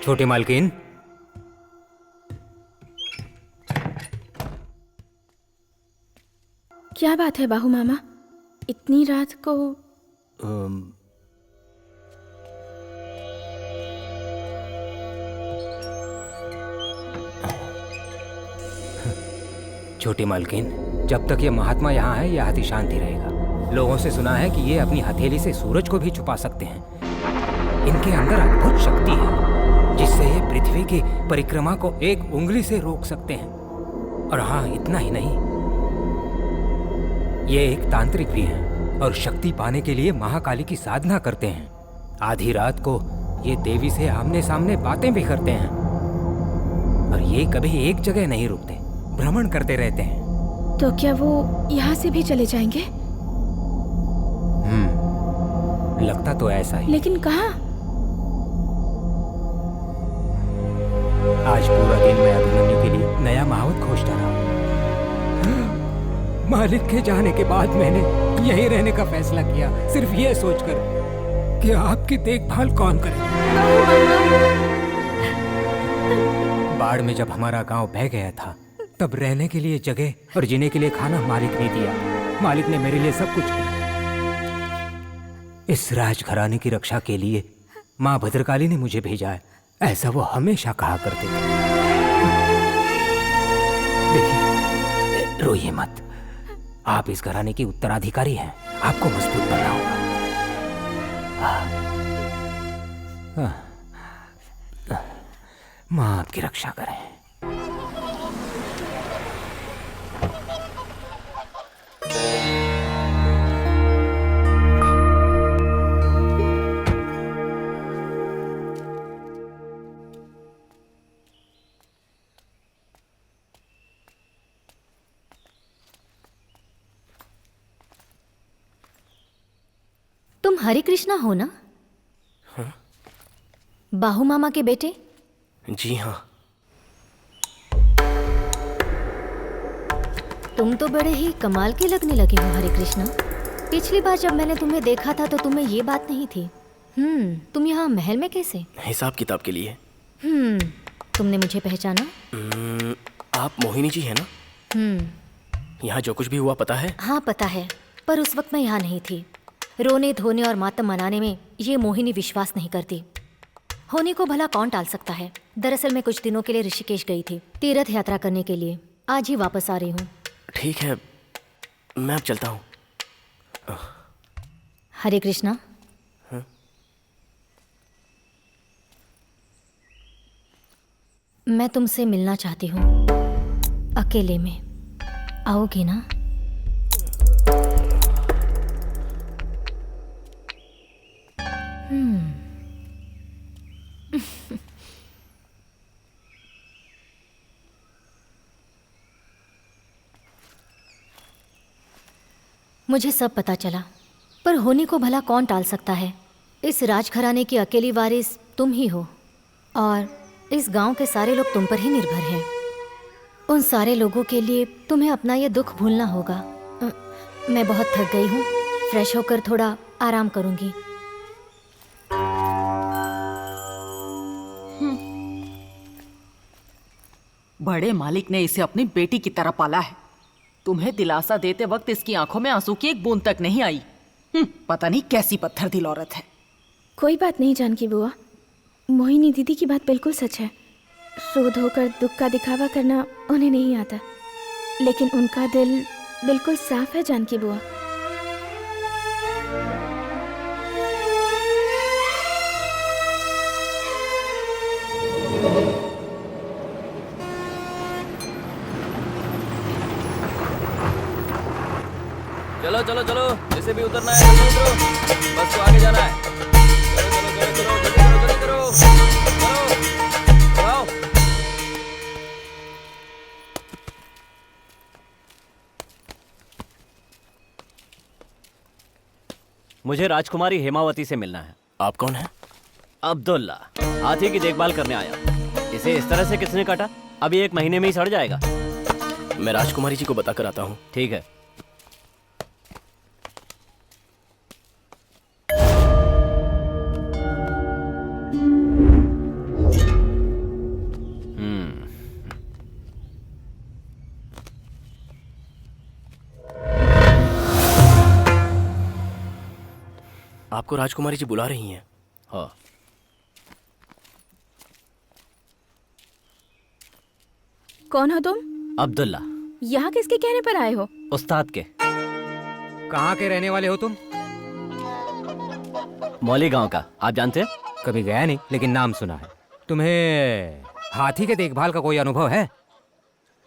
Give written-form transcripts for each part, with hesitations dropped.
छोटी मालकिन, क्या बात है बाहू मामा, इतनी रात को? छोटी मालकिन, जब तक ये महात्मा यहाँ है, यह अति शांति रहेगा। लोगों से सुना है कि ये अपनी हथेली से सूरज को भी छुपा सकते हैं। इनके अंदर अद्भुत शक्ति है, जिससे ये पृथ्वी की परिक्रमा को एक उंगली से रोक सकते हैं। और हाँ, इतना ही नहीं, ये एक तांत्रिक भी हैं और शक्ति पाने के लिए महाकाली की साधना करते हैं। आधी रात को ये देवी से आमने सामने बातें भी करते हैं। और ये कभी एक जगह नहीं रुकते, भ्रमण करते रहते हैं। तो क्या वो यहाँ से भी चले जाएंगे? लगता तो ऐसा ही। लेकिन कहाँ? आज पूरा दिन मैं अभिमन्यु के लिए नया महावत खोजता रहा। मालिक के जाने के बाद मैंने यहीं रहने का फैसला किया, सिर्फ ये सोचकर कि आपकी देखभाल कौन करेगा। बाढ़ में जब हमारा गांव बह गया था, तब रहने के लिए जगह और जीने के लिए खाना मालिक ने दिया। मालिक ने मेरे लिए सब कुछ किया। इस राजघराने की रक्षा के लिए माँ भद्रकाली ने मुझे भेजा है, ऐसा वो हमेशा कहा करते थे। देखिए, रोइए मत, आप इस घराने की उत्तराधिकारी हैं, आपको मजबूत बनना होगा। माँ आपकी रक्षा करें। तुम हरे कृष्णा हो ना? हाँ? बाहू मामा के बेटे? जी हाँ। तुम तो बड़े ही कमाल के लगने लगे हो हरे कृष्णा। पिछली बार जब मैंने तुम्हें देखा था तो तुम्हें ये बात नहीं थी। तुम यहाँ महल में कैसे? हिसाब किताब के लिए। तुमने मुझे पहचाना? आप मोहिनी जी है ना? यहाँ जो कुछ भी हुआ पता है? हाँ पता है, पर उस वक्त मैं यहाँ नहीं थी। रोने धोने और मातम मनाने में ये मोहिनी विश्वास नहीं करती। होनी को भला कौन टाल सकता है। दरअसल मैं कुछ दिनों के लिए ऋषिकेश गई थी, तीर्थ यात्रा करने के लिए। आज ही वापस आ रही हूँ। ठीक है, मैं अब चलता हूँ। हरे कृष्णा। हाँ? मैं तुमसे मिलना चाहती हूँ, अकेले में। आओगी ना? मुझे सब पता चला, पर होनी को भला कौन टाल सकता है। इस राजघराने की अकेली वारिस तुम ही हो, और इस गांव के सारे लोग तुम पर ही निर्भर हैं। उन सारे लोगों के लिए तुम्हें अपना ये दुख भूलना होगा। मैं बहुत थक गई हूँ, फ्रेश होकर थोड़ा आराम करूँगी। बड़े मालिक ने इसे अपनी बेटी की तरह पाला है। तुम्हें दिलासा देते वक्त इसकी आंखों में आंसू की एक बूंद तक नहीं आई। पता नहीं कैसी पत्थर दिल औरत है। कोई बात नहीं जानकी बुआ, मोहिनी दीदी की बात बिल्कुल सच है। रो धोकर दुख का दिखावा करना उन्हें नहीं आता, लेकिन उनका दिल बिल्कुल साफ है जानकी बुआ। चलो चलो चलो, जैसे भी उतरना है जल्दी उतरो, बस को आगे जाना है। चलो चलो चलो चलो, जल्दी करो जल्दी करो, चलो आओ। मुझे राजकुमारी हेमावती से मिलना है। आप कौन हैं? अब्दुल्ला, हाथी की देखभाल करने आया। इसे इस तरह से किसने काटा? अभी 1 महीने में ही सड़ जाएगा। मैं राजकुमारी जी को बताकर आता हूँ। ठीक है। आपको राजकुमारी जी बुला रही हैं। हाँ। कौन हो तुम? अब्दुल्ला। यहाँ किसके कहने पर आए हो? उस्ताद के। कहाँ के रहने वाले हो तुम? मौली गांव का। आप जानते हैं? कभी गया नहीं, लेकिन नाम सुना है। तुम्हें हाथी के देखभाल का कोई अनुभव है?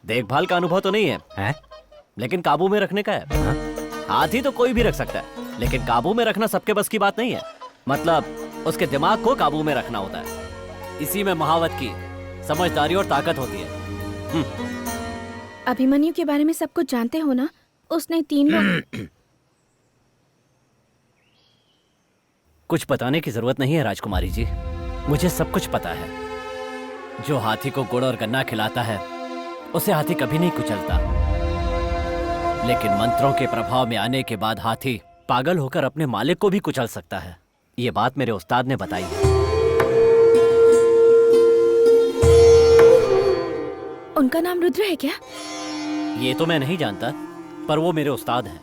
देखभाल का अनुभव तो नहीं है, हैं? लेकिन काबू में रखने का है। हाँ? हाथी तो कोई भी रख सकता है, लेकिन काबू में रखना सबके बस की बात नहीं है। मतलब उसके दिमाग को काबू में रखना होता है। इसी में महावत की समझदारी और ताकत होती है। अभिमन्यु के बारे में सब कुछ जानते हो ना? उसने 3 लोग कुछ बताने की जरूरत नहीं है राजकुमारी जी, मुझे सब कुछ पता है। जो हाथी को गुड़ और गन्ना खिलाता है उसे हाथी कभी नहीं कुचलता, लेकिन मंत्रों के प्रभाव में आने के बाद हाथी पागल होकर अपने मालिक को भी कुचल सकता है। ये बात मेरे उस्ताद ने बताई है। उनका नाम रुद्र है क्या? ये तो मैं नहीं जानता, पर वो मेरे उस्ताद हैं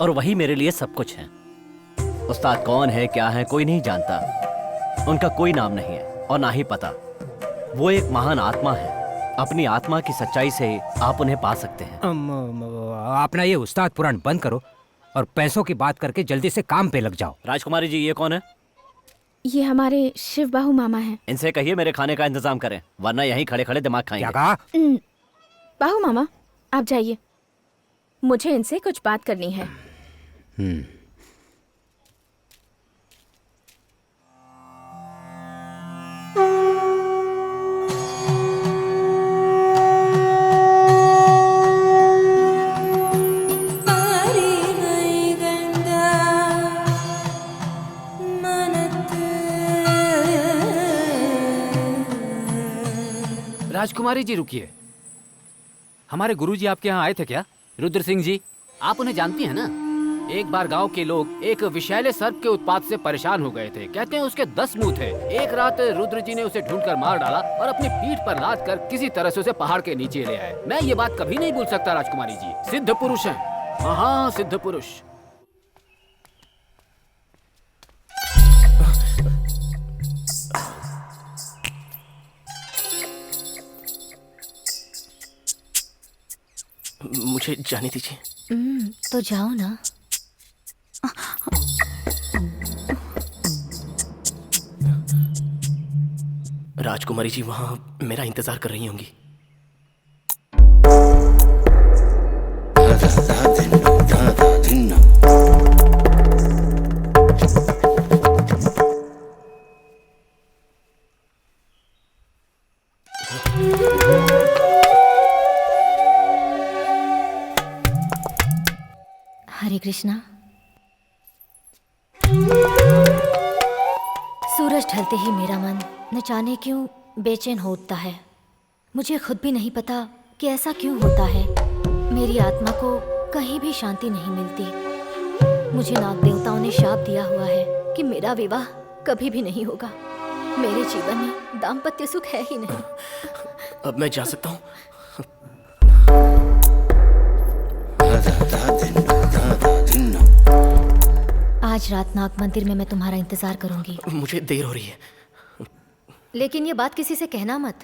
और वही मेरे लिए सब कुछ है। उस्ताद कौन है, क्या है, कोई नहीं जानता। उनका कोई नाम नहीं है और ना ही पता। वो एक महान आत्मा है। अपनी आत्मा की सच्चाई से आप उन्हें पा सकते हैं। अपना ये उस्ताद पुराण बंद करो और पैसों की बात करके जल्दी से काम पे लग जाओ। राजकुमारी जी, ये कौन है? ये हमारे शिव बाहु मामा हैं। इनसे कहिए मेरे खाने का इंतजाम करें, वरना यहीं खड़े खड़े दिमाग क्या खाएंगे। कहा? बाहु मामा, आप जाइए, मुझे इनसे कुछ बात करनी है। राजकुमारी जी रुकिए, हमारे गुरुजी आपके यहाँ आए थे क्या? रुद्र सिंह जी, आप उन्हें जानती हैं ना? एक बार गांव के लोग एक विषैले सर्प के उत्पात से परेशान हो गए थे। कहते हैं उसके 10 मुंह थे। एक रात रुद्र जी ने उसे ढूंढकर मार डाला और अपनी पीठ पर लाद कर किसी तरह से उसे पहाड़ के नीचे ले आए। मैं ये बात कभी नहीं भूल सकता राजकुमारी जी। सिद्ध पुरुष हैं, हाँ सिद्ध पुरुष। मुझे जाने दीजिए। तो जाओ ना। राजकुमारी जी वहां मेरा इंतजार कर रही होंगी। हरे कृष्णा। सूरज ढलते ही मेरा मन न जाने क्यों बेचैन हो उठता है। मुझे खुद भी नहीं पता कि ऐसा क्यों होता है। मेरी आत्मा को कहीं भी शांति नहीं मिलती। मुझे नाग देवताओं ने शाप दिया हुआ है कि मेरा विवाह कभी भी नहीं होगा। मेरे जीवन में दाम्पत्य सुख है ही नहीं। अब मैं जा सकता हूँ? आज रात नाग मंदिर में मैं तुम्हारा इंतजार करूंगी। मुझे देर हो रही है। लेकिन ये बात किसी से कहना मत।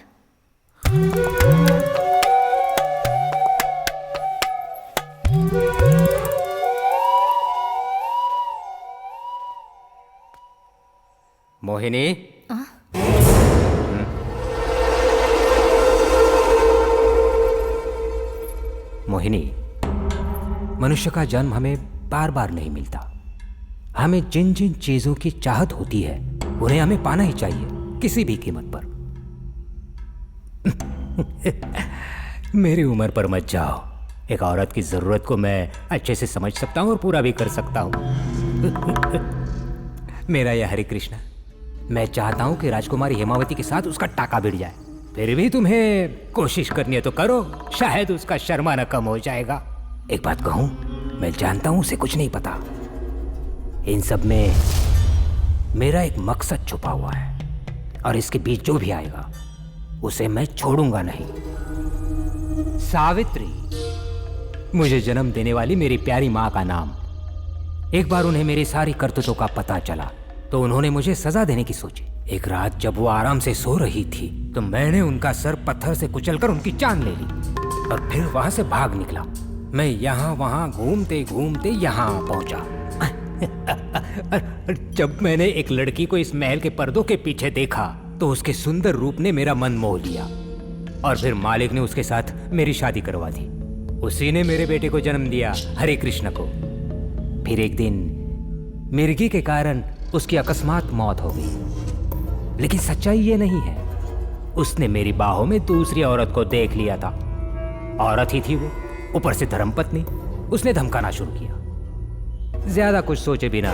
मोहिनी, मोहिनी, मनुष्य का जन्म हमें बार बार नहीं मिलता। हमें जिन जिन चीजों की चाहत होती है उन्हें हमें पाना ही चाहिए, किसी भी कीमत पर। मेरी उम्र पर मत जाओ। एक औरत की जरूरत को मैं अच्छे से समझ सकता हूं और पूरा भी कर सकता हूं। मेरा यह हरे कृष्णा, मैं चाहता हूं कि राजकुमारी हेमावती के साथ उसका टाका भिड़ जाए। फिर भी तुम्हें कोशिश करनी है तो करो, शायद उसका शर्माना कम हो जाएगा। एक बात कहूं, मैं जानता हूं उसे कुछ नहीं पता। इन सब में मेरा एक मकसद छुपा हुआ है और इसके बीच जो भी आएगा उसे मैं छोड़ूंगा नहीं। सावित्री, मुझे जन्म देने वाली मेरी प्यारी माँ का नाम एक बार उन्हें मेरी सारी करतूतों का पता चला तो उन्होंने मुझे सजा देने की सोची। एक रात जब वो आराम से सो रही थी तो मैंने उनका सर पत्थर से कुचलकर उनकी जान ले ली और फिर वहां से भाग निकला। मैं यहाँ वहां घूमते घूमते यहाँ पहुंचा। जब मैंने एक लड़की को इस महल के पर्दों के पीछे देखा तो उसके सुंदर रूप ने मेरा मन मोह लिया और फिर मालिक ने उसके साथ मेरी शादी करवा दी। उसी ने मेरे बेटे को जन्म दिया, हरे कृष्ण को। फिर एक दिन मिर्गी के कारण उसकी अकस्मात मौत हो गई। लेकिन सच्चाई ये नहीं है, उसने मेरी बाहों में दूसरी औरत को देख लिया था। औरत ही थी वो, ऊपर से धर्मपत्नी। उसने धमकाना शुरू किया। ज्यादा कुछ सोचे बिना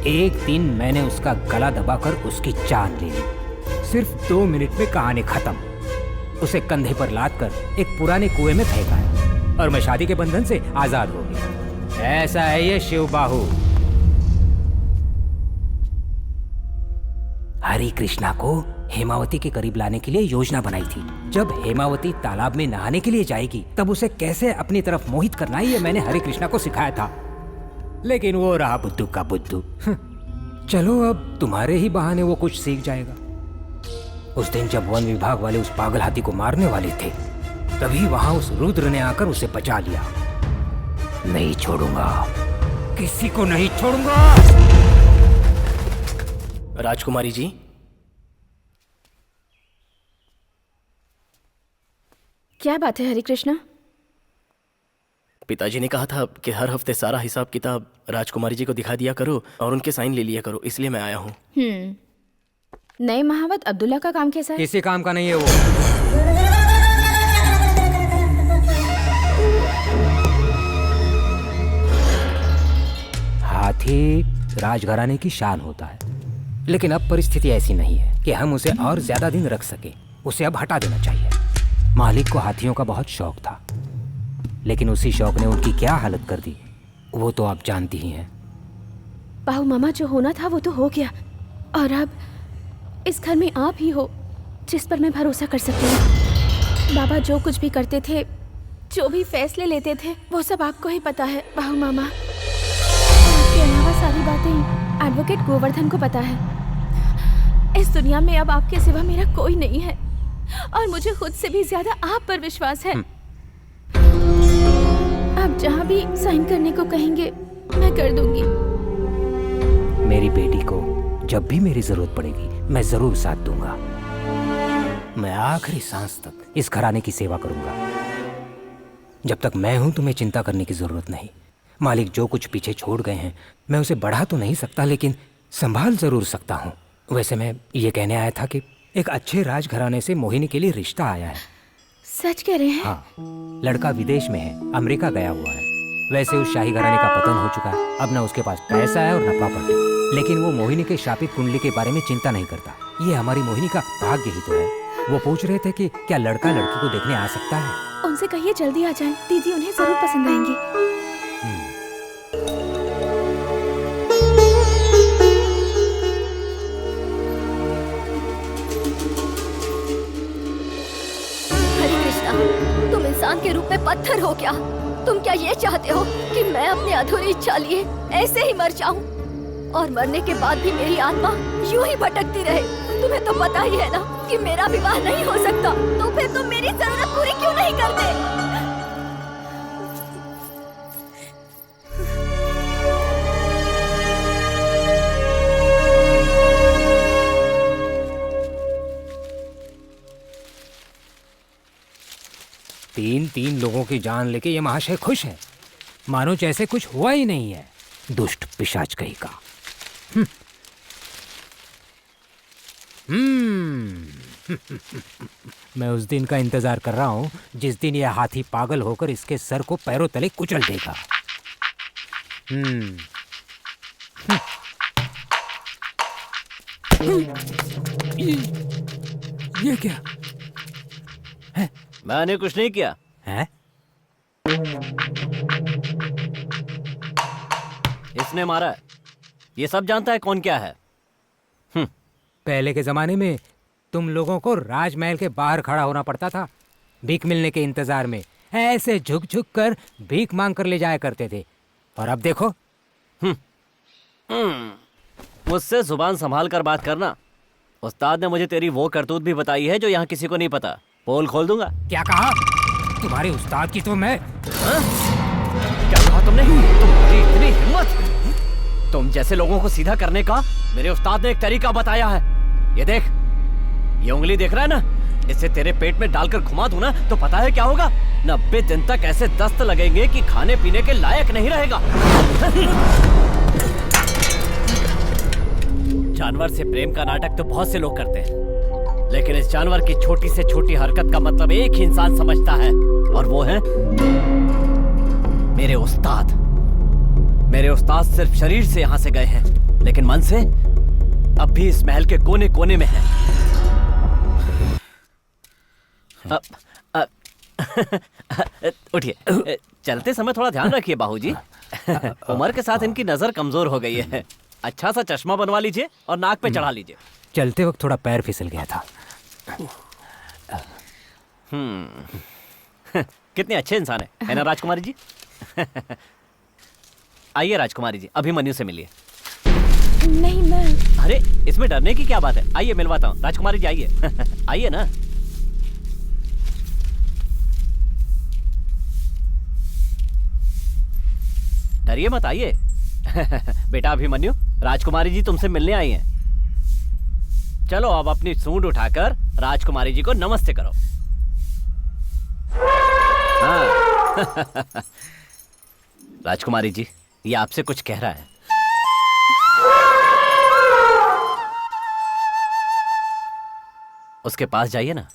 एक दिन मैंने उसका गला दबाकर उसकी जान ले ली। सिर्फ 2 मिनट में कहानी खत्म। उसे कंधे पर लादकर एक पुराने कुएं में फेंका है और मैं शादी के बंधन से आजाद हो गया। ऐसा है ये शिव बाहु। हरि कृष्णा को हेमावती के करीब लाने के लिए योजना बनाई थी। जब हेमावती तालाब में नहाने के लिए जाएगी तब उसे कैसे अपनी तरफ मोहित करना है ये मैंने हरि कृष्णा को सिखाया था। लेकिन वो रहा बुद्धू का बुद्धू। चलो अब तुम्हारे ही बहाने वो कुछ सीख जाएगा। उस दिन जब वन विभाग वाले उस पागल हाथी को मारने वाले थे तभी वहां उस रुद्र ने आकर उसे बचा लिया। नहीं छोड़ूंगा, किसी को नहीं छोड़ूंगा। राजकुमारी जी, क्या बात है हरे कृष्णा? पिताजी ने कहा था कि हर हफ्ते सारा हिसाब किताब राजकुमारी जी को दिखा दिया करो और उनके साइन ले लिया करो, इसलिए मैं आया हूँ। नए महावत अब्दुल्ला का काम कैसा है? किसी काम का नहीं है वो। हाथी राजघराने की शान होता है, लेकिन अब परिस्थिति ऐसी नहीं है कि हम उसे और ज्यादा दिन रख सके। उसे अब हटा देना चाहिए। मालिक को हाथियों का बहुत शौक था, लेकिन उसी शौक ने उनकी क्या हालत कर दी वो तो आप जानती ही हैं। बाहु मामा, जो होना था वो तो हो गया और अब इस घर में आप ही हो जिस पर मैं भरोसा कर सकती हूँ। बाबा जो कुछ भी करते थे, जो भी फैसले लेते थे, वो सब आपको ही पता है बाहु मामा। इसके अलावा सारी बातें एडवोकेट गोवर्धन को पता है। इस दुनिया में अब आपके सिवा मेरा कोई नहीं है और मुझे खुद से भी ज्यादा आप पर विश्वास है। आप जहाँ भी साइन करने को कहेंगे मैं कर दूंगी। मेरी बेटी को जब भी मेरी जरूरत पड़ेगी मैं जरूर साथ दूंगा। मैं आखिरी सांस तक इस घराने की सेवा करूंगा। जब तक मैं हूं तुम्हें चिंता करने की जरूरत नहीं। मालिक जो कुछ पीछे छोड़ गए हैं मैं उसे बढ़ा तो नहीं सकता, लेकिन संभाल जरूर सकता हूं। वैसे मैं ये कहने आया था कि एक अच्छे राजघराने से मोहिनी के लिए रिश्ता आया है। सच कह रहे हैं? हाँ, लड़का विदेश में है, अमेरिका गया हुआ है। वैसे उस शाही घराने का पतन हो चुका है, अब न उसके पास पैसा है और न प्रॉपर्टी, लेकिन वो मोहिनी के शापित कुंडली के बारे में चिंता नहीं करता। ये हमारी मोहिनी का भाग्य ही तो है। वो पूछ रहे थे कि क्या लड़का लड़की को देखने आ सकता है। उनसे कहिए जल्दी आ जाएं, दीदी उन्हें जरूर पसंद आएंगी। हरे कृष्णा, तुम इंसान के रूप में पत्थर हो क्या? तुम क्या ये चाहते हो कि मैं अपनी अधूरी इच्छा लिए ऐसे ही मर जाऊं और मरने के बाद भी मेरी आत्मा यूं ही भटकती रहे? तुम्हें तो पता ही है ना कि मेरा विवाह नहीं हो सकता, तो फिर तुम मेरी जरूरत पूरी क्यों नहीं करते? तीन लोगों की जान लेके ये महाशय खुश है, मानो जैसे कुछ हुआ ही नहीं है। दुष्ट पिशाच कहीं का। मैं उस दिन का इंतजार कर रहा हूं जिस दिन यह हाथी पागल होकर इसके सर को पैरों तले कुचल देगा। ये क्या मैंने कुछ नहीं किया है? इसने मारा है। ये सब जानता है कौन क्या है। पहले के जमाने में तुम लोगों को राजमहल के बाहर खड़ा होना पड़ता था, भीख मिलने के इंतजार में। ऐसे झुक झुक कर भीख मांग कर ले जाया करते थे, और अब देखो मुझसे जुबान संभाल कर बात करना। उस्ताद ने मुझे तेरी वो करतूत भी बताई है जो यहाँ किसी को नहीं पता। पोल खोल दूंगा। क्या कहा? तुम्हारे उस्ताद की तो मैं। क्या कहा तुमने? तुम्हारी इतनी हिम्मत? तुम जैसे लोगों को सीधा करने का मेरे उस्ताद ने एक तरीका बताया है। ये देख, ये उंगली देख रहा है ना, इसे तेरे पेट में डालकर घुमा दूं ना तो पता है क्या होगा? 90 दिन तक ऐसे दस्त लगेंगे कि खाने पीने के लायक नहीं रहेगा। जानवर से प्रेम का नाटक तो बहुत से लोग करते हैं, लेकिन इस जानवर की छोटी से छोटी हरकत का मतलब एक ही इंसान समझता है, और वो है मेरे उस्ताद। मेरे उस्ताद सिर्फ शरीर से यहां से गए हैं, लेकिन मन से अब भी इस महल के कोने कोने में हैं। उठिए, चलते समय थोड़ा ध्यान रखिए बाबूजी। उम्र के साथ इनकी नजर कमजोर हो गई है। अच्छा सा चश्मा बनवा लीजिए और नाक पे चढ़ा लीजिए। चलते वक्त थोड़ा पैर फिसल गया था। कितने अच्छे इंसान है ना राजकुमारी जी? आइए राजकुमारी जी, अभिमन्यु से मिलिए। नहीं, मैं। अरे इसमें डरने की क्या बात है? आइए मिलवाता हूँ। राजकुमारी जी आइए। आइए ना। डरिए मत, आइए। बेटा अभिमन्यु, राजकुमारी जी तुमसे मिलने आई हैं। चलो अब अपनी सूंड उठाकर राजकुमारी जी को नमस्ते करो। हाँ। राजकुमारी जी, ये आपसे कुछ कह रहा है। उसके पास जाइए ना।